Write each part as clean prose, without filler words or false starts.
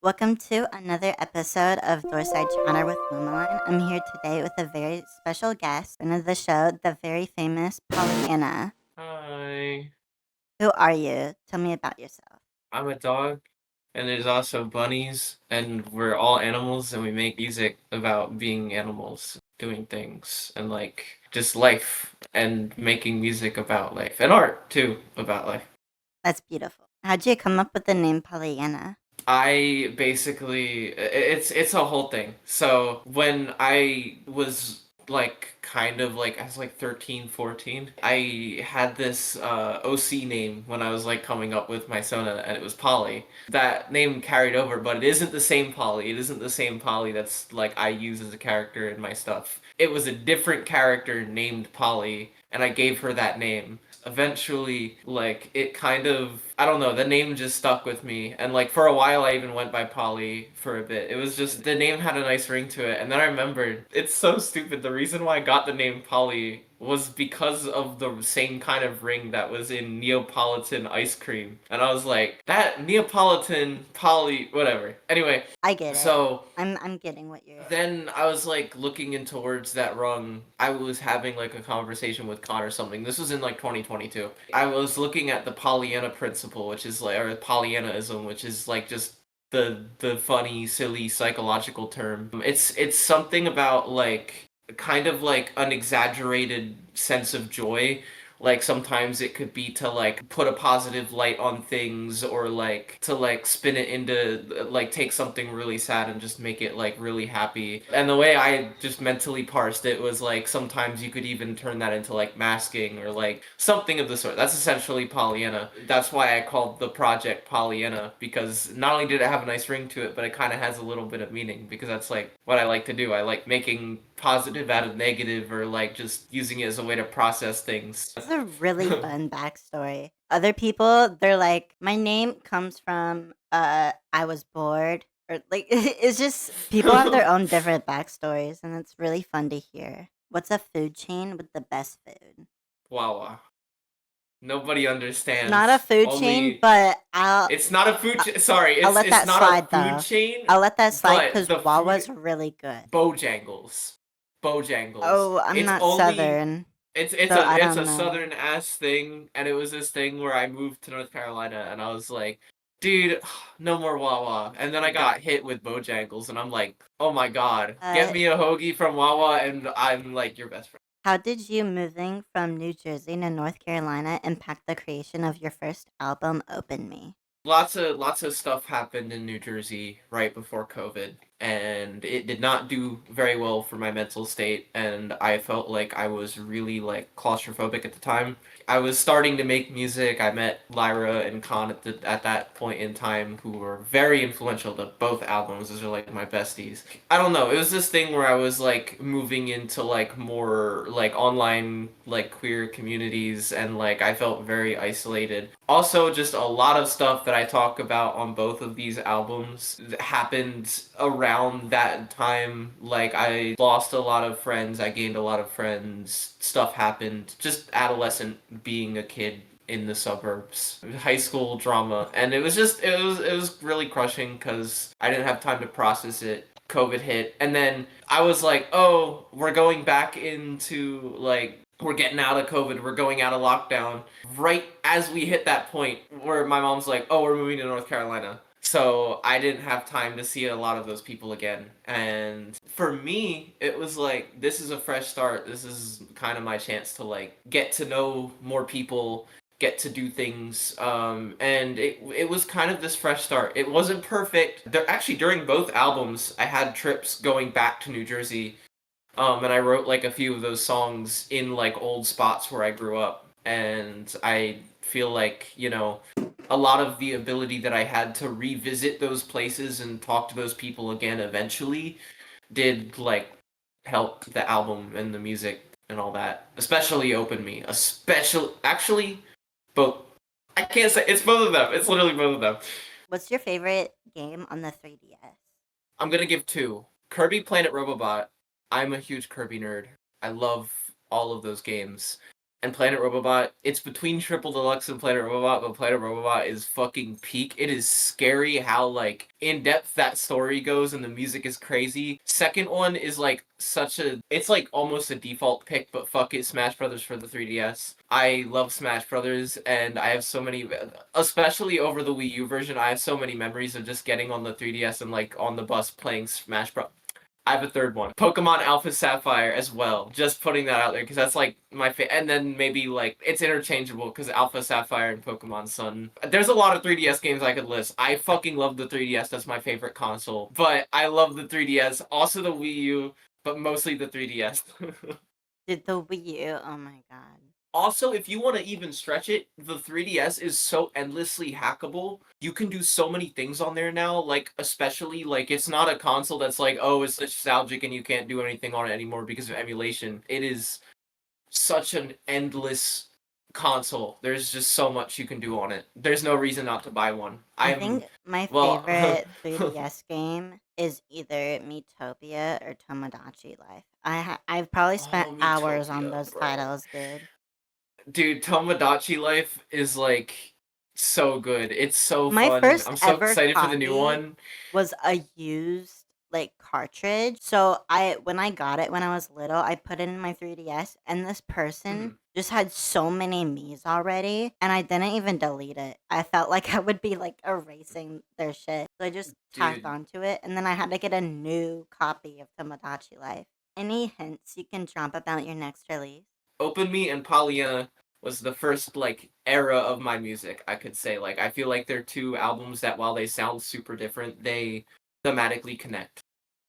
Welcome to another episode of Doorside Chatter with Lumaline. I'm here today with a very special guest, friend of the show, the very famous Pollyanna. Hi, Who are you? Tell me about yourself. I'm a dog, and there's also bunnies, and we're all animals, and we make music about being animals, doing things, and like just life, and making music about life, and art too about life. That's beautiful. How'd you come up with the name Pollyanna? I basically it's a whole thing. So when I was like kind of like I was like 13, 14, I had this OC name when I was like coming up with my Sona, and it was Polly. That name carried over, but it isn't the same Polly. It isn't the same Polly that's like I use as a character in my stuff. It was a different character named Polly, and I gave her that name. Eventually, like, it kind of, I don't know, the name just stuck with me. And like for a while I even went by Polly for a bit. It was just the name had a nice ring to it. And then I remembered, it's so stupid. The reason why I got the name Polly was because of the same kind of ring that was in Neapolitan ice cream. And I was like, that Neapolitan Polly, whatever. Anyway, I get it. so I'm getting what you're. then I was like looking in towards that rung. I was having like a conversation with Con or something. This was in like 2022. I was looking at the Pollyanna principle, which is like, or Pollyannaism, which is like just the funny, silly psychological term. It's something about like kind of like an exaggerated sense of joy. Like sometimes it could be to like put a positive light on things, or like to like spin it into like take something really sad and just make it like really happy. And the way I just mentally parsed it was like sometimes you could even turn that into like masking or like something of the sort. That's essentially Pollyanna. That's why I called the project Pollyanna, because not only did it have a nice ring to it, but it kind of has a little bit of meaning, because that's like what I like to do. I like making positive out of negative, or like just using it as a way to process things. It's a really fun backstory. Other people, they're like, my name comes from I was bored. Or like it's just people have their own different backstories and it's really fun to hear. What's a food chain with the best food? Wawa. Nobody It's not a understands. food chain, Only but it's not a food. I'll Sorry, I'll it's let it's that not a slide food though. chain, I'll let that slide but because the Wawa's food really good. Bojangles. Bojangles. Oh, I'm It's not only Southern, it's so a I it's don't a know. southern ass thing, and it was this thing where I moved to North Carolina, and I was like, dude, no more Wawa. And then I got hit with Bojangles, and I'm like, oh my god, get Uh, me a hoagie from Wawa, and I'm like your best friend. how did you moving from New Jersey to North Carolina impact the creation of your first album, Open Me? Lots of stuff happened in New Jersey right before COVID, and it did not do very well for my mental state, and I felt like I was really like claustrophobic at the time. I was starting to make music. I met Lyra and Khan at that point in time, who were very influential to both albums. Those are like my besties. I don't know. It was this thing where I was like moving into like more like online like queer communities, and like I felt very isolated. Also, just a lot of stuff that I talk about on both of these albums happened around that time. Like I lost a lot of friends, I gained a lot of friends. Stuff happened. Just adolescent being a kid in the suburbs, high school drama, and it was really crushing because I didn't have time to process it. COVID hit, and then I was like, oh, we're going back into like we're getting out of COVID, we're going out of lockdown. Right as we hit that point where my mom's like, oh, we're moving to North Carolina. So I didn't have time to see a lot of those people again. And for me, it was like, this is a fresh start. This is kind of my chance to like get to know more people, get to do things. And it was kind of this fresh start. It wasn't perfect. There, actually, during both albums, I had trips going back to New Jersey, and I wrote like a few of those songs in like old spots where I grew up. And I feel like, a lot of the ability that I had to revisit those places and talk to those people again eventually did like help the album and the music and all that. Especially Open Me. Actually, both. I can't say it's both of them. It's literally both of them. What's your favorite game on the 3DS? I'm gonna give two. Kirby Planet Robobot. I'm a huge Kirby nerd. I love all of those games. and Planet Robobot. It's between Triple Deluxe and Planet Robobot, but Planet Robobot is fucking peak. It is scary how like in depth that story goes, and the music is crazy. Second one is like it's like almost a default pick, but fuck it, Smash Brothers for the 3DS. I love Smash Brothers, and I have so many, especially over the Wii U version. I have so many memories of just getting on the 3DS and like on the bus playing Smash Bros. I have a third one. Pokemon Alpha Sapphire as well. Just putting that out there because that's like my and then maybe like it's interchangeable because Alpha Sapphire and Pokemon Sun. There's a lot of 3DS games I could list. I fucking love the 3DS. That's my favorite console. But I love the 3DS. Also the Wii U, but mostly the 3DS. Did the Wii U? Oh my god. Also, if you want to even stretch it, the 3DS is so endlessly hackable. You can do so many things on there now, like especially like it's not a console that's like, oh, it's nostalgic and you can't do anything on it anymore because of emulation. It is such an endless console. There's just so much you can do on it. There's no reason not to buy one. I I'm think my well, favorite 3DS game is either Miitopia or Tomodachi Life. I've probably spent oh, hours on Miitopia, those bro. titles, dude. Dude, Tomodachi Life is like so good. It's so My fun. first I'm so ever excited for the new copy one. was a used like cartridge. So when I got it when I was little, I put it in my 3DS and this person Mhm. just had so many Mii's already and I didn't even delete it. I felt like I would be like erasing their shit. So I just tacked Dude, onto it and then I had to get a new copy of Tomodachi Life. Any hints you can drop about your next release? Open Me and Pollyanna was the first like era of my music, I could say. Like I feel like they're two albums that while they sound super different, they thematically connect.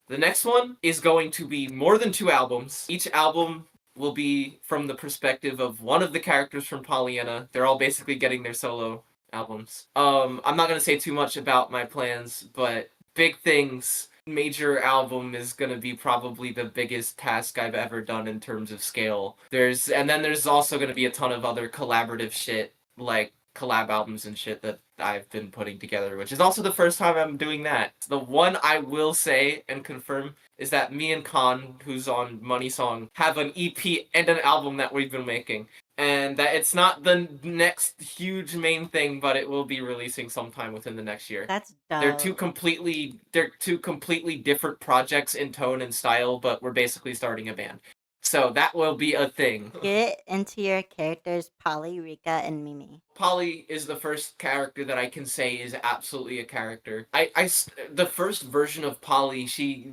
The next one is going to be more than two albums. Each album will be from the perspective of one of the characters from Pollyanna. They're all basically getting their solo albums. I'm not gonna say too much about my plans, but big things. Major album is gonna be probably the biggest task I've ever done in terms of scale. There's also gonna be a ton of other collaborative shit like collab albums and shit that I've been putting together, which is also the first time I'm doing that. The one I will say and confirm is that me and Khan, who's on Money Song, have an EP and an album that we've been making. And that it's not the next huge main thing, but it will be releasing sometime within the next year. That's They're dope. two completely different projects in tone and style, but we're basically starting a band. So that will be a thing. Get into your characters Polly, Rika, and Mimi. Polly is the first character that I can say is absolutely a character. The first version of Polly, she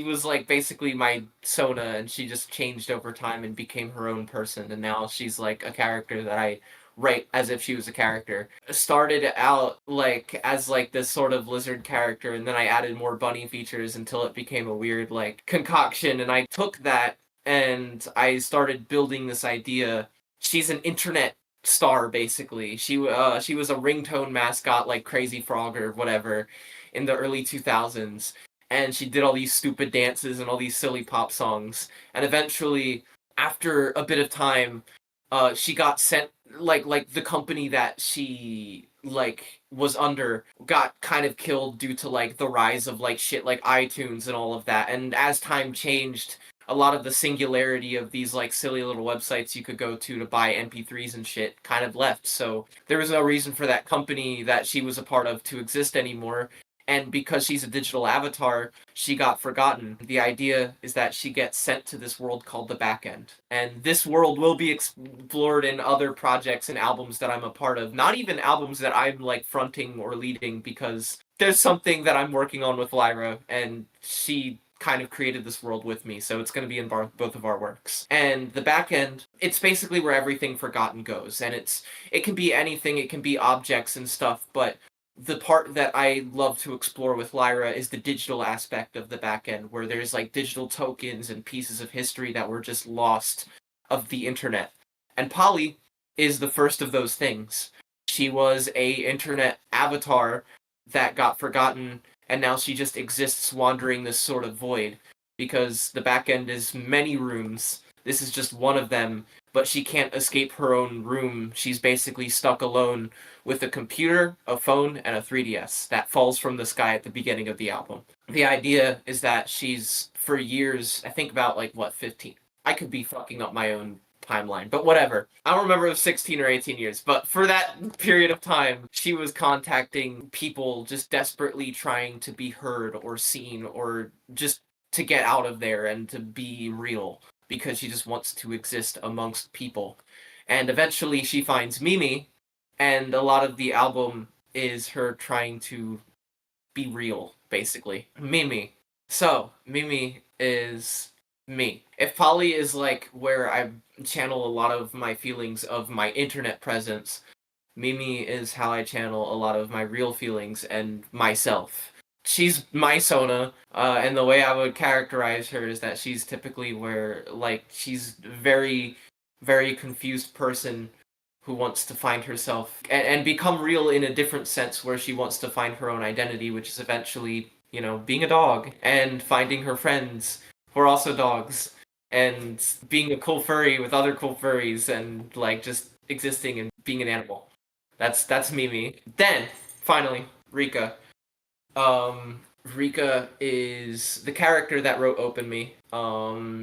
was like basically my Sona, and she just changed over time and became her own person, and now she's like a character that I write as if she was a character. Started out like as like this sort of lizard character, and then I added more bunny features until it became a weird like concoction, and I took that and I started building this idea. She's an internet star basically. She was a ringtone mascot like Crazy Frog or whatever in the early 2000s, and she did all these stupid dances and all these silly pop songs. And eventually, after a bit of time, she got sent like the company that she like was under got kind of killed due to like the rise of like shit like iTunes and all of that. And as time changed, a lot of the singularity of these like silly little websites you could go to buy MP3s and shit kind of left. So there was no reason for that company that she was a part of to exist anymore. And because she's a digital avatar, she got forgotten. The idea is that she gets sent to this world called the back end. And this world will be explored in other projects and albums that I'm a part of. Not even albums that I'm like fronting or leading, because there's something that I'm working on with Lyra, and she kind of created this world with me, so it's going to be in both of our works. And the back end, it's basically where everything forgotten goes, and it can be anything, it can be objects and stuff, but the part that I love to explore with Lyra is the digital aspect of the back end, where there's like digital tokens and pieces of history that were just lost of the internet. And Polly is the first of those things. She was a internet avatar that got forgotten, and now she just exists wandering this sort of void, because the back end is many rooms. This is just one of them, but she can't escape her own room. She's basically stuck alone with a computer, a phone, and a 3DS that falls from the sky at the beginning of the album. The idea is that she's, for years, I think about like, what, 15. I could be fucking up my own timeline, but whatever. I don't remember if it was 16 or 18 years, but for that period of time, she was contacting people just desperately trying to be heard or seen or just to get out of there and to be real because she just wants to exist amongst people. And eventually she finds Mimi, and a lot of the album is her trying to be real, basically. Mimi. So, Mimi is me. If Polly is like where I channel a lot of my feelings of my internet presence, Mimi is how I channel a lot of my real feelings and myself. She's my Sona, and the way I would characterize her is that she's typically where, like, she's very, very confused person who wants to find herself and become real in a different sense where she wants to find her own identity, which is eventually, being a dog and finding her friends who are also dogs and being a cool furry with other cool furries and like just existing and being an animal. That's Mimi. Then finally, Rika. Rika is the character that wrote Open Me.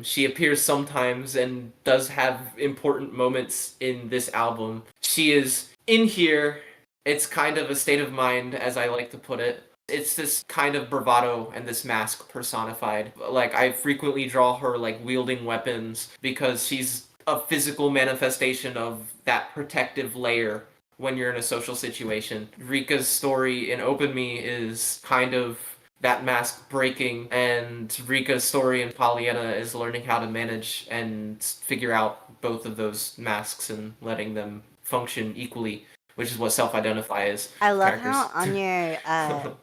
She appears sometimes and does have important moments in this album. She is in here. It's kind of a state of mind, as I like to put it. It's this kind of bravado and this mask personified. Like, I frequently draw her, like, wielding weapons because she's a physical manifestation of that protective layer when you're in a social situation. Rika's story in Open Me is kind of that mask breaking, and Rika's story in Pollyanna is learning how to manage and figure out both of those masks and letting them function equally, which is what self-identify is. I love Characters. how on your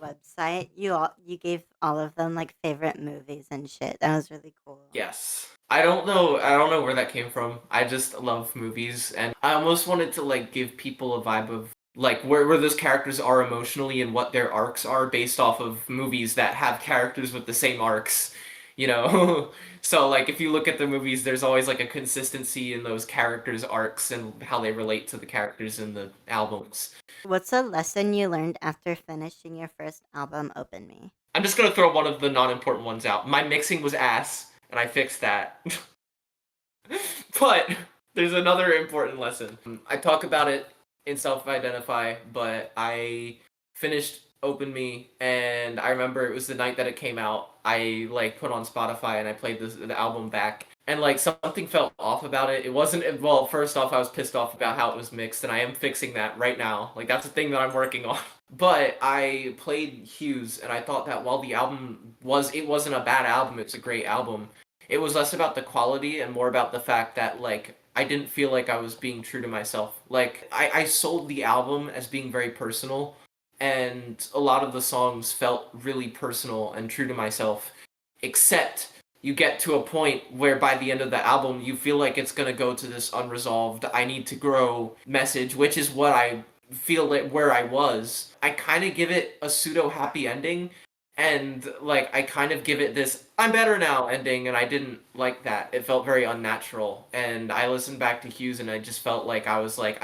website you gave all of them like favorite movies and shit. That was really cool. Yes. I don't know where that came from. I just love movies, and I almost wanted to like give people a vibe of like where those characters are emotionally and what their arcs are based off of movies that have characters with the same arcs, you know. So like if you look at the movies, there's always like a consistency in those characters' arcs and how they relate to the characters in the albums. What's a lesson you learned after finishing your first album, Open Me? I'm just gonna throw one of the non-important ones out. My mixing was ass, and I fixed that. But there's another important lesson. I talk about it in Self-Identify, but I finished Open Me, and I remember it was the night that it came out. I like put on Spotify and I played the album back, and like something felt off about it. It wasn't well. First off, I was pissed off about how it was mixed, and I am fixing that right now. Like that's a thing that I'm working on. But I played Hughes, and I thought that while the album it wasn't a bad album. It's a great album. It was less about the quality and more about the fact that like I didn't feel like I was being true to myself. Like I sold the album as being very personal, and a lot of the songs felt really personal and true to myself, except you get to a point where by the end of the album you feel like it's going to go to this unresolved I need to grow message, which is what I feel like where I was. I kind of give it a pseudo happy ending, and like I kind of give it this I'm better now ending, and I didn't like that. It felt very unnatural, and I listened back to Hughes and I just felt like I was like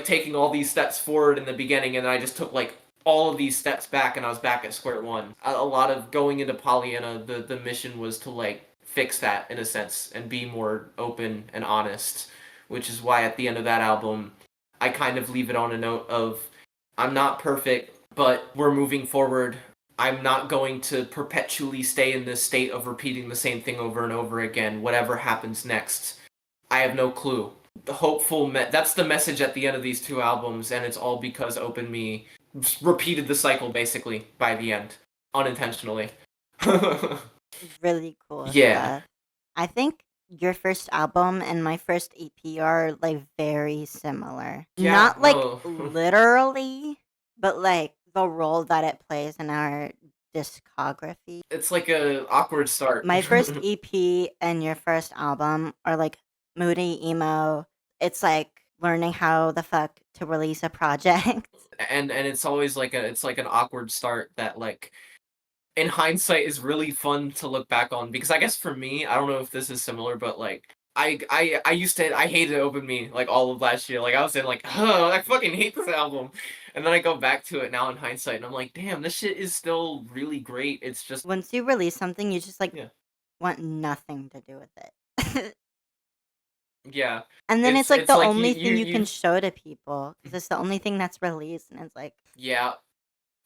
taking all these steps forward in the beginning, and then I just took like all of these steps back and I was back at square one. A lot of going into Pollyanna, the mission was to like fix that in a sense and be more open and honest, which is why at the end of that album I kind of leave it on a note of I'm not perfect, but we're moving forward. I'm not going to perpetually stay in this state of repeating the same thing over and over again. Whatever happens next, I have no clue. The that's the message at the end of these two albums, and it's all because Open Me repeated the cycle basically by the end, unintentionally. Really cool Yeah. stuff. I think your first album and my first EP are like very similar. Yeah, Not like no. literally, but like the role that it plays in our discography. It's like a awkward start. My first EP and your first album are like moody emo. It's like learning how the fuck to release a project. And it's always like it's like an awkward start that like in hindsight is really fun to look back on, because I guess for me, I don't know if this is similar, but like I used to I hated Open Me like all of last year. Like I was in like, oh, I fucking hate this album. And then I go back to it now in hindsight and I'm like, damn, this shit is still really great. It's just Once you release something, you just like yeah. want nothing to do with it. Yeah. And then it's like It's the like only thing you can you show to people because it's the only thing that's released, and it's like, yeah.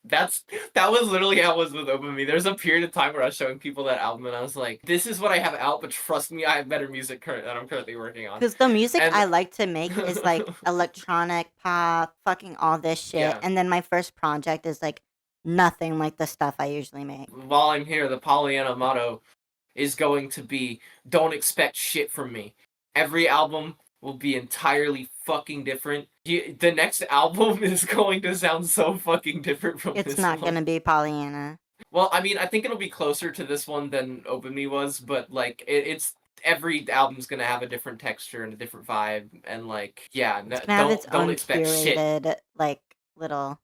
That's that was literally how it was with Open Me. There's a period of time where I was showing people that album and I was like, this is what I have out, but trust me, I have better music that I'm currently working on. because the music And I like to make is like electronic pop, fucking all this shit, yeah, and then my first project is like nothing like the stuff I usually make. while I'm here, the Pollyanna motto is going to be don't expect shit from me. Every album will be entirely fucking different. The next album is going to sound so fucking different from It's this not one. gonna be Pollyanna. Well, I mean, I think it'll be closer to this one than Open Me was, but like it's every album's gonna have a different texture and a different vibe, and like yeah, It's gonna have its don't own expect shit. curated like little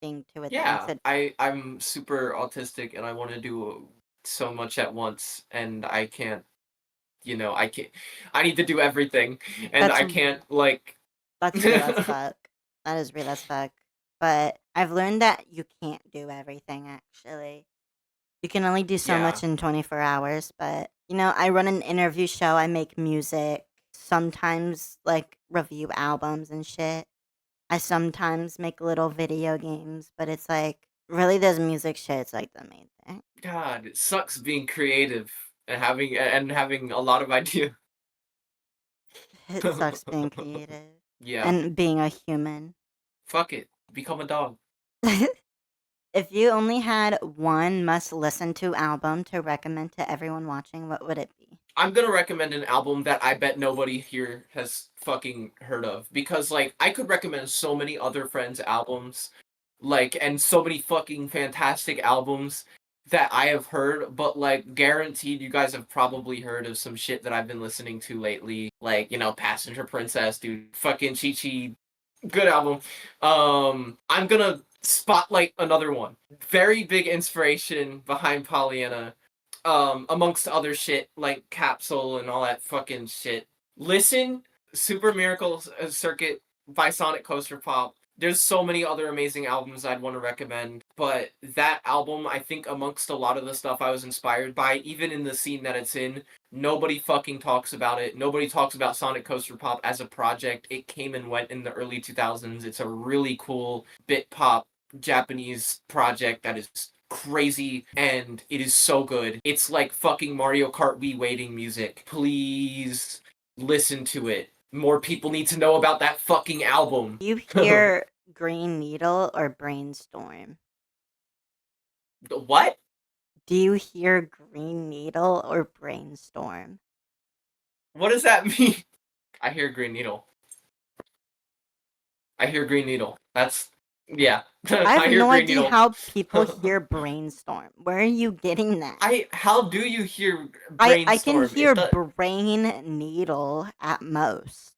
thing to it that makes Yeah, it. I'm super autistic and I want to do so much at once, and I can't. I can't. I need to do everything, and That's I can't like. real as fuck. That is real as fuck. But I've learned that you can't do everything. Actually, you can only do so Yeah, much in 24 hours. But I run an interview show. I make music. Sometimes like review albums and shit. I sometimes make little video games, but it's like really this music shit's like the main thing. God, it sucks being creative and having a lot of ideas. It sucks being creative Yeah, and being a human. fuck it, become a dog. If you only had one must listen to album to recommend to everyone watching, what would it be? I'm gonna recommend an album that I bet nobody here has fucking heard of because like I could recommend so many other friends' albums, like and so many fucking fantastic albums that I have heard, but like guaranteed you guys have probably heard of some shit that I've been listening to lately, like Passenger Princess, dude, fucking Chi Chi, good album. I'm gonna spotlight another one. Very big inspiration behind Pollyanna, amongst other shit like Capsule and all that fucking shit. Listen, Super Miracle Circuit by Sonic Coaster Pop. There's so many other amazing albums I'd want to recommend, but that album, I think, amongst a lot of the stuff I was inspired by, even in the scene that it's in, nobody fucking talks about it. Nobody talks about Sonic Coaster Pop as a project. It came and went in the early 2000s. It's a really cool bit pop Japanese project that is crazy and it is so good. It's like fucking Mario Kart Wii waiting music. Please listen to it. More people need to know about that fucking album. Do you hear Green Needle or Brainstorm? What? Do you hear Green Needle or Brainstorm? What does that mean? I hear Green Needle. I hear Green Needle. That's yeah. I have I hear no Green idea Needle. how people hear Brainstorm. Where are you getting that? How do you hear I can Brainstorm? hear Brain Needle at most.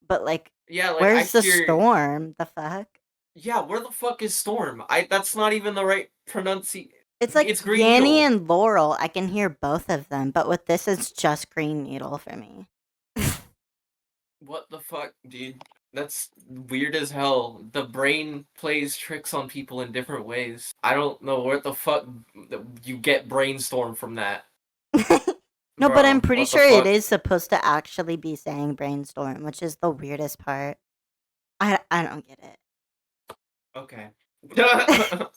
But like, Yeah, like I where's the hear storm? The fuck? yeah, where the fuck is Storm? That's not even the right pronunciation. It's like It's Green Yanny Needle. and Laurel. I can hear both of them, but with this, it's just Green Needle for me. What the fuck, dude? That's weird as hell. The brain plays tricks on people in different ways. I don't know what the fuck you get brainstorm from that. No, but I'm Bro, pretty what the sure it fuck? is supposed to actually be saying brainstorm, which is the weirdest part. I don't get Okay. it.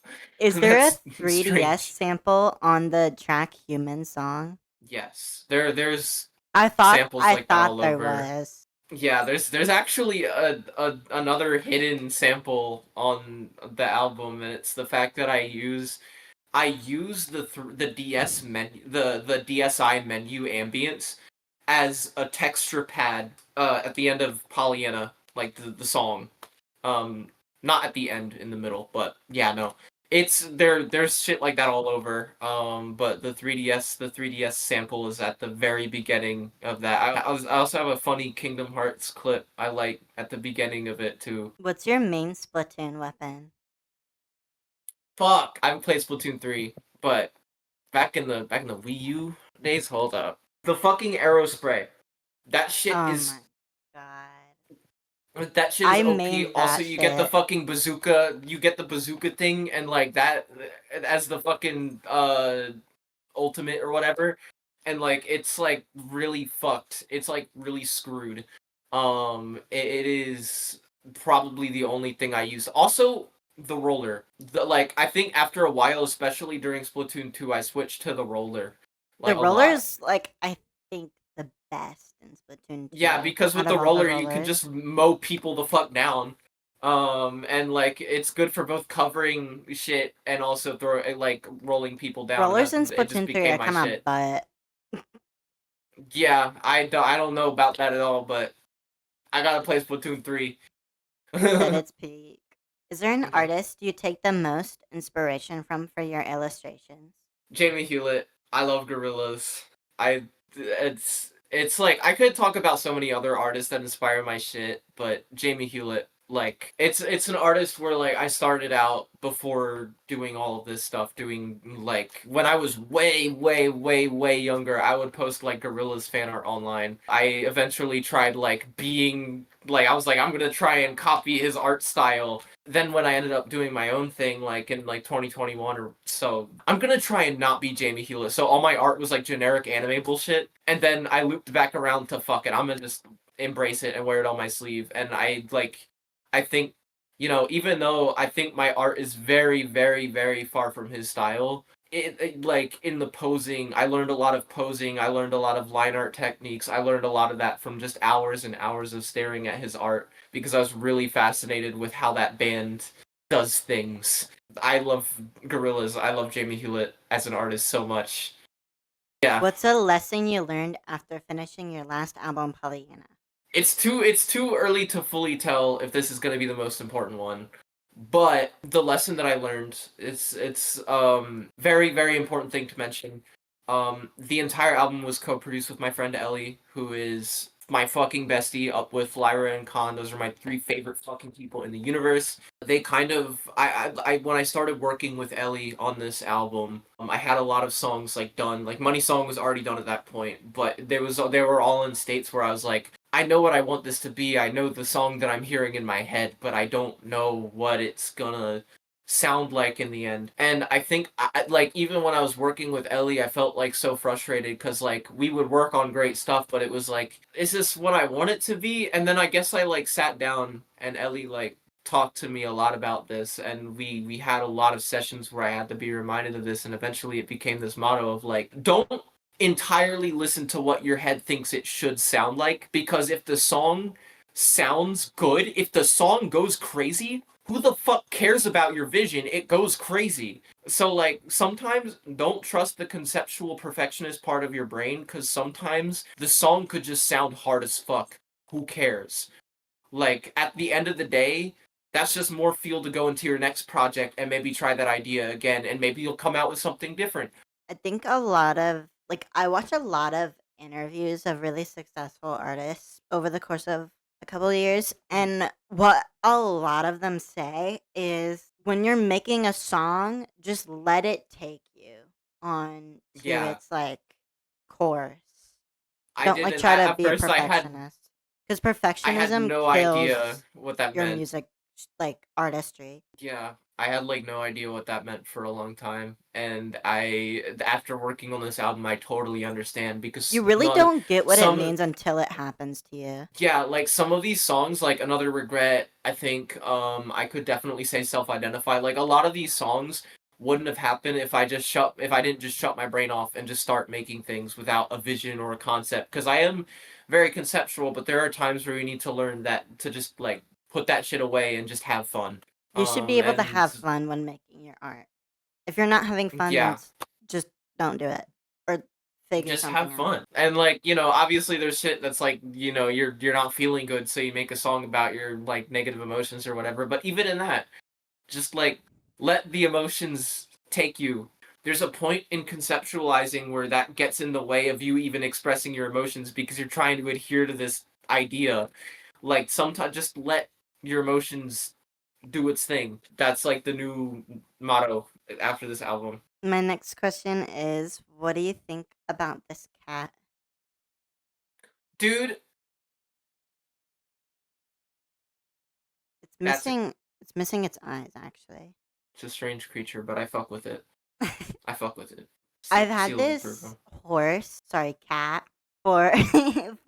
Is there a That's 3DS strange. sample on the track Human song? Yes. There's I thought samples I like that thought all there over. was. Yeah, there's actually a another hidden sample on the album, and it's the fact that I use the DS menu, the DSi menu ambience as a texture pad at the end of Pollyanna, like the song. Um, Not at the end, in the middle, but yeah, no. There's shit like that all over. But the 3DS sample is at the very beginning of that. I also have a funny Kingdom Hearts clip I like at the beginning of it too. What's your main Splatoon weapon? Fuck, I haven't played Splatoon 3, but back in the Wii U days, hold up. The fucking arrow spray. That shit Oh is my god. that shit is I OP. mained Also, that you get the shit. fucking bazooka. You get the bazooka thing, and like that as the fucking ultimate or whatever. and like it's like really fucked. It's like really screwed. It is probably the only thing I use. Also, the roller. Like I think after a while, especially during Splatoon 2, I switched to the roller The like a lot. rollers, like, I think the best in Splatoon Yeah, 2 because out with of the all the roller you can rollers. just mow people the fuck down. And like it's good for both covering shit and also throw like rolling people down. Rollers That in it just Splatoon 3 became are my kind of shit. butt. Yeah, I don't know about that at all, but I gotta play Splatoon 3. It's at its peak. Is there an Okay. artist you take the most inspiration from for your illustrations? Jamie Hewlett. I love gorillas. I it's like I could talk about so many other artists that inspire my shit, but Jamie Hewlett, like it's an artist where like I started out before doing all of this stuff, doing like when I was way younger, I would post like gorillas fan art online. I eventually tried like being like I was like I'm gonna try and copy his art style. Then when I ended up doing my own thing, like in like 2021 or so, I'm gonna try and not be Jamie Hewlett. So all my art was like generic anime bullshit, and then I looped back around to fuck it. I'm gonna just embrace it and wear it on my sleeve. And I think, even though I think my art is very far from his style, like in the posing, I learned a lot of posing. I learned a lot of line art techniques. I learned a lot of that from just hours and hours of staring at his art because I was really fascinated with how that band does things. I love Gorillaz. I love Jamie Hewlett as an artist so much. Yeah, What's a lesson you learned after finishing your last album, Pollyanna? it's too early to fully tell if this is going to be the most important one. But the lesson that I learned, it's very important thing to mention. The entire album was co-produced with my friend Ellie, who is my fucking bestie, up with Lyra and Khan. Those are my three favorite fucking people in the universe. They kind of I when I started working with Ellie on this album, I had a lot of songs like done. Like Money Song was already done at that point, but they were all in states where I was like, I know what I want this to be. I know the song that I'm hearing in my head, but I don't know what it's gonna sound like in the end. And I think, like, even when I was working with Ellie, I felt like so frustrated because, like, we would work on great stuff, but it was like, is this what I want it to be? And then I guess I, like, sat down and Ellie, like, talked to me a lot about this, and we had a lot of sessions where I had to be reminded of this, and eventually it became this motto of, like, don't entirely listen to what your head thinks it should sound like, because if the song sounds good, if the song goes crazy, who the fuck cares about your vision? It goes crazy. So like sometimes don't trust the conceptual perfectionist part of your brain, cuz sometimes the song could just sound hard as fuck. Who cares? Like at the end of the day, that's just more fuel to go into your next project and maybe try that idea again, and maybe you'll come out with something different. I think a lot of I watch a lot of interviews of really successful artists over the course of a couple of years, and what a lot of them say is when you're making a song, just let it take you on to Yeah, its course. I Don't didn't try to at be a first perfectionist because I had perfectionism no idea kills what that your meant. music artistry. Yeah, I had like no idea what that meant for a long time, and I after working on this album, I totally understand You because really not don't get what it some means until it happens to you. yeah, like some of these songs, like Another Regret, I think I could definitely say self-identify. Like a lot of these songs wouldn't have happened if I didn't just shut my brain off and just start making things without a vision or a concept. Because I am very conceptual, but there are times where you need to learn that to just like put that shit away and just have fun. You should be able to And have fun when making your art. If you're not having fun, then yeah, just don't do it or figure just something have out. fun. And like, obviously there's shit that's like, you're not feeling good, so you make a song about your like negative emotions or whatever. But even in that, just like let the emotions take you. There's a point in conceptualizing where that gets in the way of you even expressing your emotions because you're trying to adhere to this idea. Like sometimes just let your emotions do its thing. That's like the new motto after this album. My next question is, what do you think about this cat? Dude, It's that's missing it's missing its eyes actually. it's a strange creature, but I fuck with it. I fuck with it. I've had Seal of this approval. horse, sorry, cat, for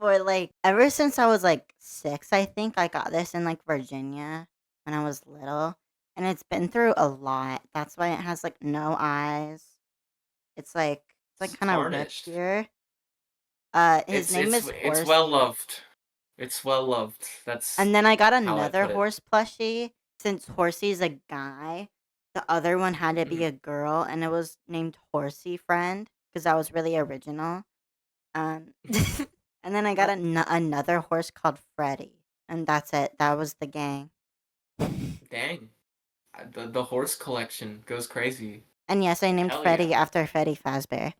for like ever since I was like 6, I think I got this in like Virginia when I was little, and it's been through a lot. That's why it has like no eyes. It's like It's kind of ripped tarnished. here. His It's name it's is it's well Horsey. loved. It's well loved. That's And then I got how I another put it. horse plushie. Since Horsey's a guy, the other one had to be Mhm. a girl, and it was named Horsey Friend because that was really original. And then I got Uh, another horse called Freddie, and that's it. That was the gang. Dang. The horse collection goes crazy. And yes, I named Hell yeah. Freddie after Freddie Fazbear.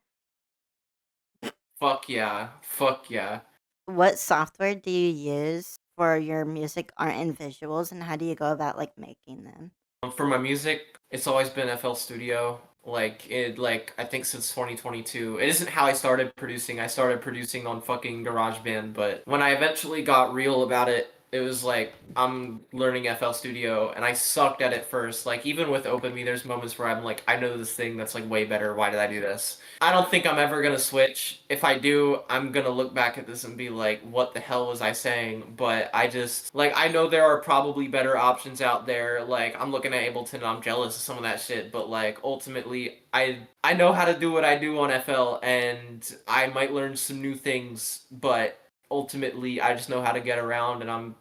Fuck yeah. Fuck yeah. What software do you use for your music, art, and visuals, and how do you go about like making them? For my music, it's always been FL Studio. Like I think since 2022. It isn't how I started producing. I started producing on fucking GarageBand, but when I eventually got real about it, it was like I'm learning FL Studio and I sucked at it first. Like even with OpenMe, there's moments where I'm like, I know this thing that's like way better. Why did I do this? I don't think I'm ever gonna switch. If I do, I'm gonna look back at this and be like, what the hell was I saying? But I just like I know there are probably better options out there. Like I'm looking at Ableton and I'm jealous of some of that shit, but like ultimately I know how to do what I do on FL and I might learn some new things, but ultimately I just know how to get around and I'm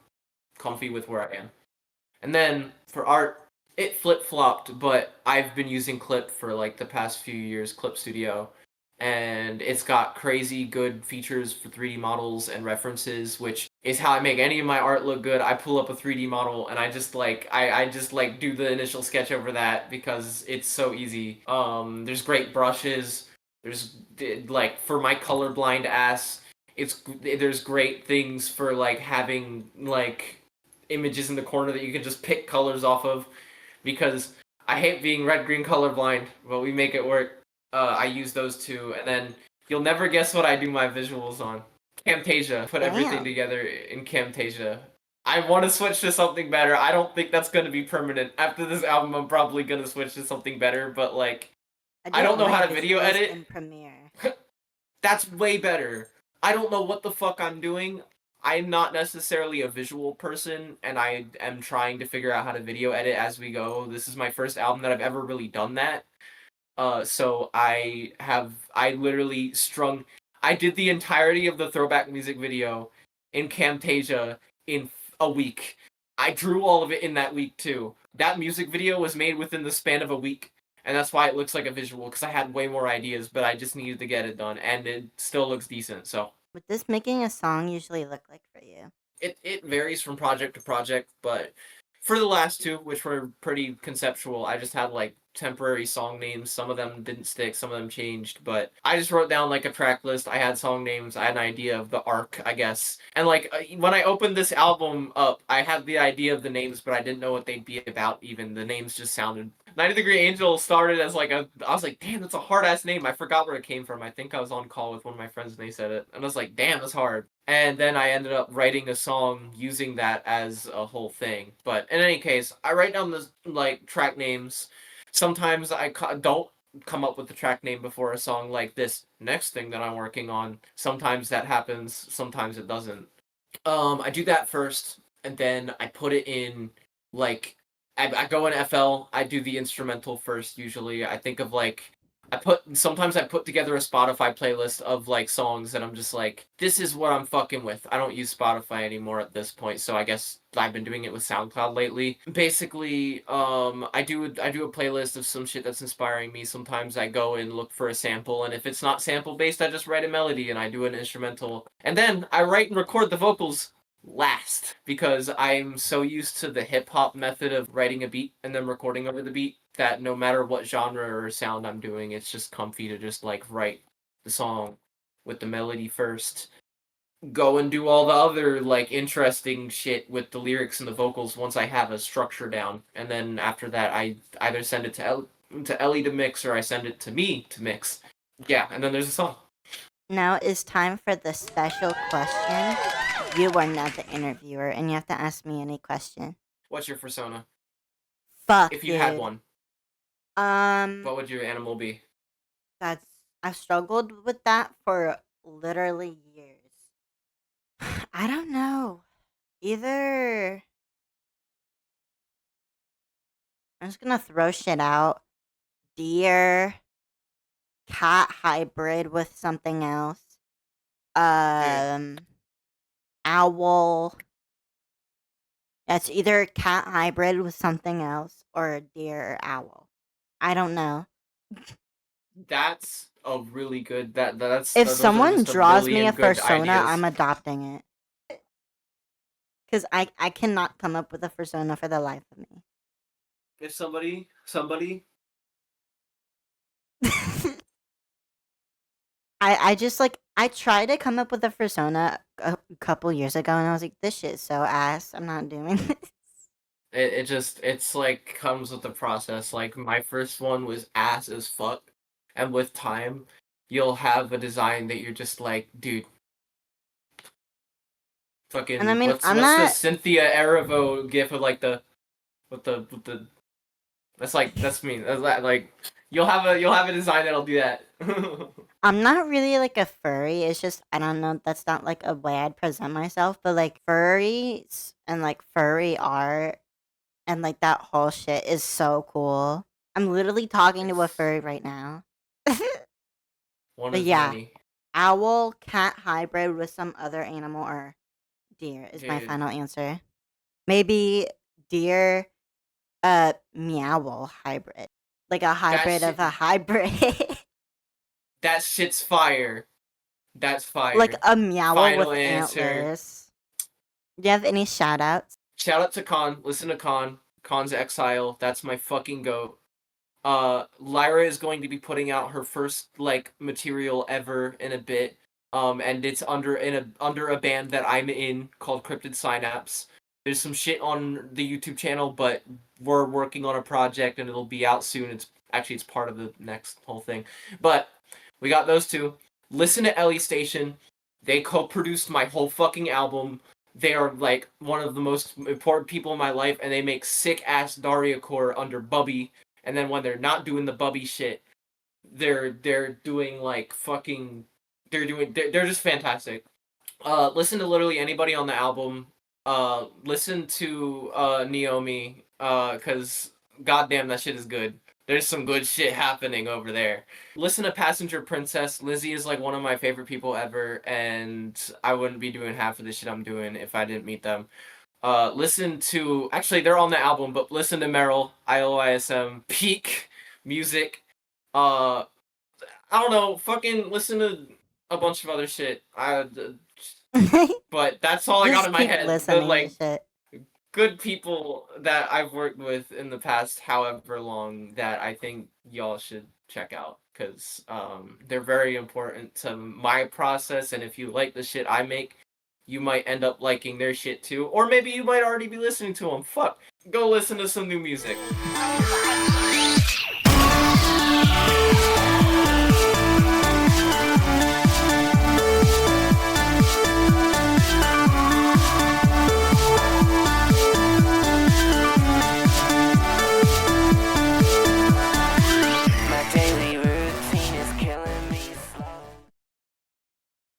comfy with where I am. And then for art, it flip flopped, but I've been using Clip for like the past few years, Clip Studio, and it's got crazy good features for 3D models and references, which is how I make any of my art look good. I pull up a 3D model and I just like do the initial sketch over that because it's so easy. There's great brushes. There's like for my colorblind ass, there's great things for like having like images in the corner that you can just pick colors off of because I hate being red green colorblind, but we make it work. I use those two, and then you'll never guess what I do my visuals on. Camtasia. Put everything Damn, together in Camtasia. I want to switch to something better. I don't think that's going to be permanent. After this album, I'm probably going to switch to something better, but like, I I do don't all know my how to video visuals edit. in Premiere. That's way better. I don't know what the fuck I'm doing. I'm not necessarily a visual person, and I am trying to figure out how to video edit as we go. This is my first album that I've ever really done that. So I literally I did the entirety of the throwback music video in Camtasia in a week. I drew all of it in that week too. That music video was made within the span of a week, and that's why it looks like a visual because I had way more ideas, but I just needed to get it done, and it still looks decent. So What does making a song usually look like for you? it varies from project to project, but for the last two, which were pretty conceptual, I just had like temporary song names. Some of them didn't stick, some of them changed, but I just wrote down like a track list. I had song names, I had an idea of the arc, I guess. And like when I opened this album up, I had the idea of the names, but I didn't know what they'd be about even. The names just sounded 90 Degree Angel started as like I was like, damn, that's a hard ass name. I forgot where it came from. I think I was on call with one of my friends and they said it. And I was like, damn, that's hard. And then I ended up writing a song using that as a whole thing. But in any case, I write down the like track names. Sometimes don't come up with the track name before a song like this next thing that I'm working on. Sometimes that happens, sometimes it doesn't. I do that first, and then I put it in like I go in FL. I do the instrumental first. Usually, I think of like sometimes I put together a Spotify playlist of like songs that I'm just like, this is what I'm fucking with. I don't use Spotify anymore at this point, so I guess I've been doing it with SoundCloud lately. Basically, I do a playlist of some shit that's inspiring me. Sometimes I go and look for a sample, and if it's not sample based, I just write a melody and I do an instrumental, and then I write and record the vocals last because I'm so used to the hip hop method of writing a beat and then recording over the beat that no matter what genre or sound I'm doing, it's just comfy to just like write the song with the melody first, go and do all the other like interesting shit with the lyrics and the vocals once I have a structure down, and then after that I either send it to Ellie to mix or I send it to me to mix. Yeah, and then there's a song. Now it's time for the special question. You are not the interviewer, and you have to ask me any question. What's your persona? Fuck, If you had dude. one, Um, what would your animal be? that's I've struggled with that for literally years. I don't know. Either I'm just gonna throw shit out. Deer, cat hybrid with something else. Yeah, Um, owl. That's either cat hybrid with something else or a deer or owl. I don't know. that's a really good. That's If those are someone just a draws me a billion good persona, I'm ideas. adopting it. Because I cannot come up with a persona for the life of me. If somebody I just like I tried to come up with a persona a couple years ago and I was like, this shit is so ass. I'm not doing this. it just it's like comes with the process. Like my first one was ass as fuck, and with time, you'll have a design that you're just like, dude, And I fucking mean, I'm what's the not Cynthia Erivo gif of like the with the that's like that's me. That's like you'll have a design that'll do that. I'm not really like a furry. It's just I don't know. That's not like a way I'd present myself. But like furries and like furry art and like that whole shit is so cool. I'm literally talking to a It's furry right now. one But of yeah, many. owl cat hybrid with some other animal or deer is my Dude, final answer. Maybe deer meowl hybrid. Like a that hybrid of shit a hybrid. that shit's fire. That's Like fire. a meowl Final with answer. antlers. Do you have any shout outs? Shout out to Khan. Listen to Khan. Khan's Exile. That's my fucking goat. Lyra is going to be putting out her first like material ever in a bit. And it's under a band that I'm in called Cryptid Synapse. There's some shit on the YouTube channel, but we're working on a project and it'll be out soon. It's part of the next whole thing. But we got those two. Listen to Ellie Station. They co-produced my whole fucking album. They are like one of the most important people in my life, and they make sick ass Daria core under Bubby. And then when they're not doing the Bubby shit, they're doing like fucking they're just fantastic. Listen to literally anybody on the album. Listen to Naomi, cause goddamn that shit is good. There's some good shit happening over there. Listen to Passenger Princess. Lizzie is like one of my favorite people ever, and I wouldn't be doing half of the shit I'm doing if I didn't meet them. Listen to actually they're on the album, but listen to Meryl, IOISM, Peak Music. Uh, I don't know, fucking listen to a bunch of other shit. But that's all I got Just in my keep head. The listening to like shit. good people that I've worked with in the past, however long, that I think y'all should check out because they're very important to my process. And if you like the shit I make, you might end up liking their shit too, or maybe you might already be listening to them. Fuck, go listen to some new music.